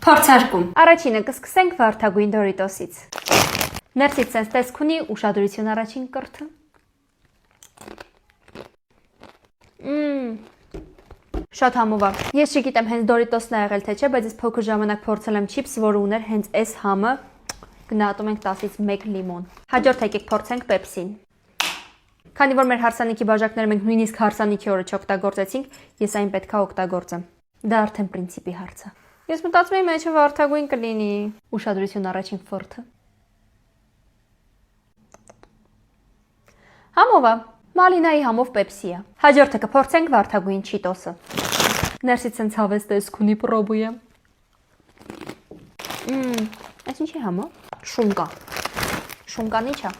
Փորձարկում։ Առաջինը կսկսենք վարդագույն Դորիտոսից։ Ներսից sense տեսք ունի, ուշադրություն առաջին կրթը։ Շատ համով է։ Ես չգիտեմ հենց Դորիտոսն է եղել թե չէ, բայց ես փոքր ժամանակ փորձել եմ չիփս, որը ուներ հենց այս համը։ Գնահատում ենք 10-ից 1 լիմոն։ Հաջորդ եկեք փորձենք Պեպսին։ Քանի որ մեր հարսանիքի բաժակները մենք նույնիսկ հարսանիքի օրը չօգտագործեցինք, ես այն պետքա օգտագործեմ։ Դա արդեն պրինցիպի հարց է։ Ես մտածում եմ մեջը վարդագույն կլինի։ Ուշադրություն առաջին ֆորթը։ Համով է։ Մալինայի համով Պեպսի է։ Հաջորդը կփորձենք վարդագույն Չիտոսը։ Ներսից sense հավես տեսք ունի պրոբույը։ Այս ինչի համը։ Շունկա։ Շունկանիչ է։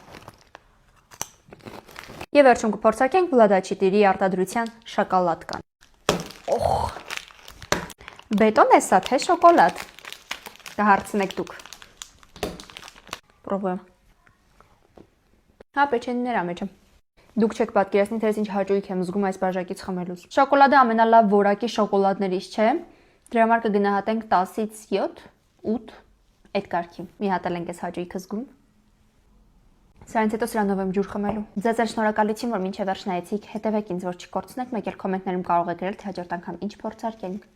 Եվ վերջում կփորձարկենք Վլադաչիտիրի արտադրության շոկոլադկան։ Բետոն է սա, թե շոկոլադ։ Կհարցնեք դուք։ Պրոբույեմ։ Հա, պեչենիներ ամեջը։ Դուք չեք պատկերացնի, թե ինչ հաճույք եմ զգում այս բաժակից խմելուց։ Շոկոլադը ամենալավ որակի շոկոլադներից չէ։ Դրա համար կգնահատենք 10-ից 7, 8 այդ կարգի։ Մի հատ էլ ենք այս հաճույքը զգում։ Սրանից հետո սրանով եմ ջուր խմելու։ Ձեզ շնորհակալություն, որ մինչև վերջ նայեցիք։ Հետևեք ինձ, որ չկորցնեք, մեկ էլ կոմենտներում կարող եք գրել, թե հաջորդ անգամ ինչ փորձարկենք։